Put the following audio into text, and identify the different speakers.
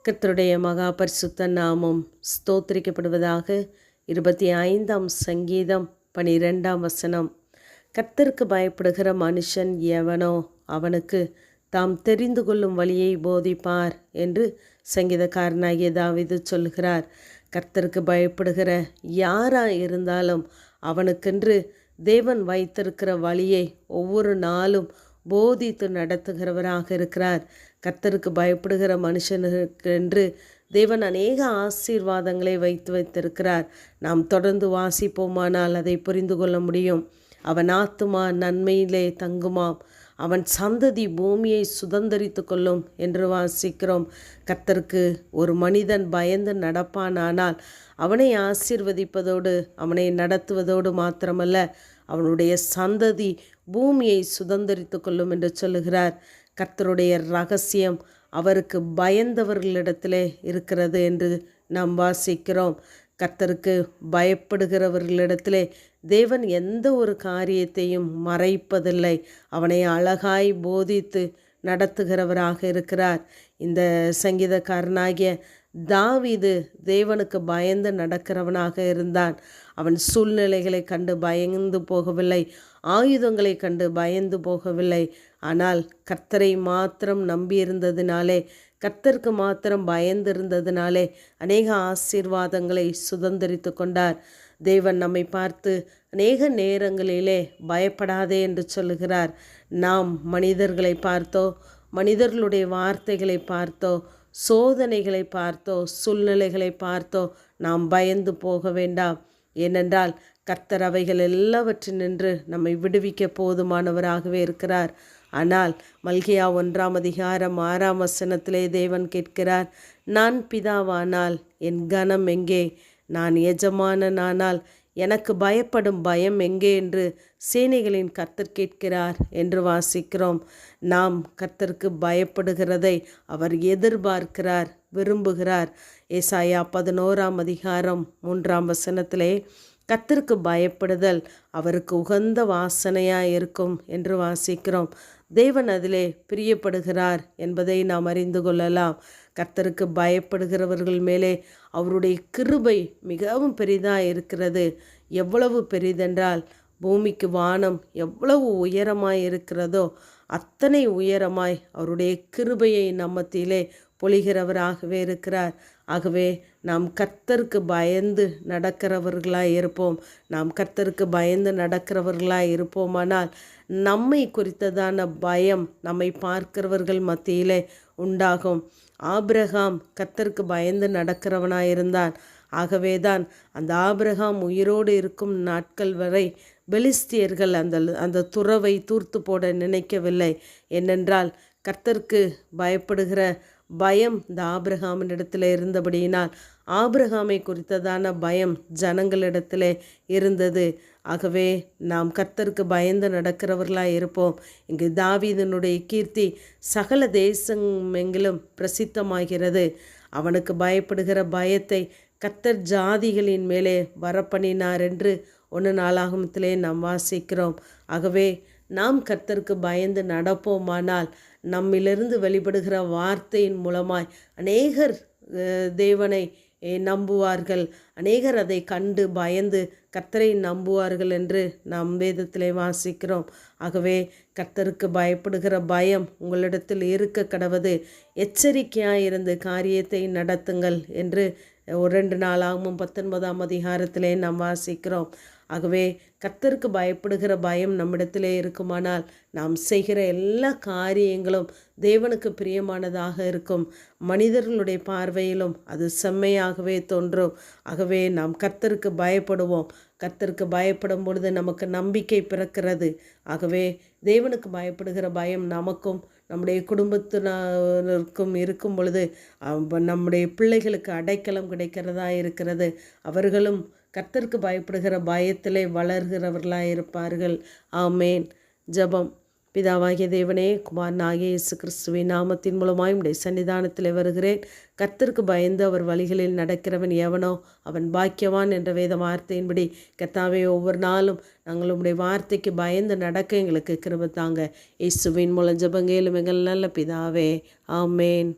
Speaker 1: கர்த்தருடைய மகா பரிசுத்த நாமம் ஸ்தோத்திரிக்கப்படுவதாக. 25ஆம் சங்கீதம் 12ஆம் வசனம். கர்த்தருக்கு பயப்படுகிற மனுஷன் எவனோ அவனுக்கு தாம் தெரிந்து கொள்ளும் வழியை போதிப்பார் என்று சங்கீதக்காரனாகிய தாவீது சொல்கிறார். கர்த்தருக்கு பயப்படுகிற யாராக இருந்தாலும் அவனுக்கென்று தேவன் வைத்திருக்கிற வழியை ஒவ்வொரு நாளும் போதித்து நடத்துகிறவராக இருக்கிறார். கர்த்தருக்கு பயப்படுகிற மனுஷனுக்கு என்று தேவன் அநேக ஆசீர்வாதங்களை வைத்திருக்கிறார். நாம் தொடர்ந்து வாசிப்போமானால் அதை புரிந்து கொள்ள முடியும். அவன் ஆத்துமா நன்மையிலே தங்குமாம், அவன் சந்ததி பூமியை சுதந்தரித்து கொள்ளும் என்று வாசிக்கிறோம். கர்த்தருக்கு ஒரு மனிதன் பயந்து நடப்பானானால் அவனை ஆசீர்வதிப்பதோடு அவனை நடத்துவதோடு மாத்திரமல்ல, அவனுடைய சந்ததி பூமியை சுதந்தரித்து கொள்ளும் என்று சொல்லுகிறார். கர்த்தருடைய ரகசியம் அவருக்கு பயந்தவர்களிடத்திலே இருக்கிறது என்று நாம் வாசிக்கிறோம். கர்த்தருக்கு பயப்படுகிறவர்களிடத்திலே தேவன் எந்த ஒரு காரியத்தையும் மறைப்பதில்லை. அவனை அழகாய் போதித்து நடத்துகிறவராக இருக்கிறார். இந்த சங்கீதக்காரனாகிய தாவீது தேவனுக்கு பயந்து நடக்கிறவனாக இருந்தான். அவன் சூழ்நிலைகளை கண்டு பயந்து போகவில்லை, ஆயுதங்களை கண்டு பயந்து போகவில்லை. ஆனால் கர்த்தரை மாத்திரம் நம்பியிருந்ததினாலே, கர்த்தருக்கு மாத்திரம் பயந்திருந்ததினாலே அநேக ஆசீர்வாதங்களை சுதந்திரித்து கொண்டார். தேவன் நம்மை பார்த்து அநேக நேரங்களிலே பயப்படாதே என்று சொல்லுகிறார். நாம் மனிதர்களை பார்த்தோ, மனிதர்களுடைய வார்த்தைகளை பார்த்தோ, சோதனைகளை பார்த்தோ, சூழ்நிலைகளை பார்த்தோ நாம் பயந்து போக வேண்டாம். ஏனென்றால் கர்த்தர் அவைகள் எல்லாவற்றினின்று நம்மை விடுவிக்க போதுமானவராகவே இருக்கிறார். ஆனால் மல்கியா 1ஆம் அதிகாரம் 6ஆம் வசனத்திலே தேவன் கேட்கிறார், நான் பிதாவானால் என் கனம் எங்கே? நான் எஜமானனானால் எனக்கு பயப்படும் பயம் எங்கே என்று சேனைகளின் கர்த்தர் கேட்கிறார் என்று வாசிக்கிறோம். நாம் கர்த்தருக்கு பயப்படுகிறதை அவர் எதிர்பார்க்கிறார், விரும்புகிறார். ஏசாயா 11ஆம் அதிகாரம் 3ஆம் வசனத்திலே கர்த்தருக்கு பயப்படுதல் அவருக்கு உகந்த வாசனையாக இருக்கும் என்று வாசிக்கிறோம். தேவன் அதிலே பிரியப்படுகிறார் என்பதை நாம் அறிந்து கொள்ளலாம். கர்த்தருக்கு பயப்படுகிறவர்கள் மேலே அவருடைய கிருபை மிகவும் பெரிதாக இருக்கிறது. எவ்வளவு பெரிதென்றால், பூமிக்கு வானம் எவ்வளவு உயரமாய் இருக்கிறதோ அத்தனை உயரமாய் அவருடைய கிருபையை நம்மத்திலே பொழிகிறவராகவே இருக்கிறார். ஆகவே நாம் கர்த்தருக்கு பயந்து நடக்கிறவர்களாய் இருப்போம். நாம் கர்த்தருக்கு பயந்து நடக்கிறவர்களாய் இருப்போமானால் நம்மை குறித்ததான பயம் நம்மை பார்க்கிறவர்கள் மத்தியிலே உண்டாகும். ஆபிரகாம் கர்த்தருக்கு பயந்து நடக்கிறவனாயிருந்தான். ஆகவேதான் அந்த ஆபிரகாம் உயிரோடு இருக்கும் நாட்கள் வரை பெலிஸ்தியர்கள் அந்த துறவை தூர்த்து போட நினைக்கவில்லை. ஏனென்றால் கர்த்தருக்கு பயப்படுகிற பயம் இந்த ஆபிரகாமினிடத்தில் இருந்தபடியினால் ஆபிரகாமை குறித்ததான பயம் ஜனங்களிடத்தில் இருந்தது. ஆகவே நாம் கர்த்தருக்கு பயந்து நடக்கிறவர்களாக இருப்போம். இங்கு தாவீதினுடைய கீர்த்தி சகல தேசமெங்கிலும் பிரசித்தமாகிறது. அவனுக்கு பயப்படுகிற பயத்தை கர்த்தர் ஜாதிகளின் மேலே வரப்பண்ணினார் என்று 1 நாளாகமத்திலே நாம் வாசிக்கிறோம். ஆகவே நாம் கர்த்தருக்கு பயந்து நடப்போமானால் நம்மிலிருந்து வெளிப்படுகிற வார்த்தையின் மூலமாய் அநேகர் தேவனை நம்புவார்கள். அநேகர் அதை கண்டு பயந்து கர்த்தரை நம்புவார்கள் என்று நாம் வேதத்திலே வாசிக்கிறோம். ஆகவே கர்த்தருக்கு பயப்படுகிற பயம் உங்களிடத்தில் இருக்க கடவது. எச்சரிக்கையாயிருந்து காரியத்தை நடத்துங்கள் என்று 2 நாளாகவும் 19ஆம் அதிகாரத்திலே நாம் வாசிக்கிறோம். ஆகவே கர்த்தருக்கு பயப்படுகிற பயம் நம்மிடத்திலே இருக்குமானால் நாம் செய்கிற எல்லா காரியங்களும் தேவனுக்கு பிரியமானதாக இருக்கும். மனிதர்களுடைய பார்வையிலும் அது செம்மையாகவே தோன்றும். ஆகவே நாம் கர்த்தருக்கு பயப்படுவோம். கர்த்தருக்கு பயப்படும் பொழுது நமக்கு நம்பிக்கை பிறக்கிறது. ஆகவே தேவனுக்கு பயப்படுகிற பயம் நமக்கும் நம்முடைய குடும்பத்தினருக்கும் இருக்கும் பொழுது நம்முடைய பிள்ளைகளுக்கு அடைக்கலம் கிடைக்கிறதா இருக்கிறது. அவர்களும் கர்த்தருக்கு பயப்படுகிற பயத்திலே வளர்கிறவர்களாக இருப்பார்கள். ஆமேன். ஜெபம். பிதாவாகிய தேவனே, குமாரனாகிய இயேசு கிறிஸ்துவின் நாமத்தின் மூலமாய் உம்முடைய சன்னிதானத்தில் வருகிறேன். கர்த்தருக்கு பயந்து அவர் வழிகளில் நடக்கிறவன் எவனோ அவன் பாக்கியவான் என்ற வேத வார்த்தையின்படி கர்த்தாவே ஒவ்வொரு நாளும் நாங்கள் உம்முடைய வார்த்தைக்கு பயந்து நடக்க எங்களுக்கு கிருபை தாங்க. இயேசுவின் மூலம் ஜெபங்கேலும் எங்கள் நல்ல பிதாவே. ஆமேன்.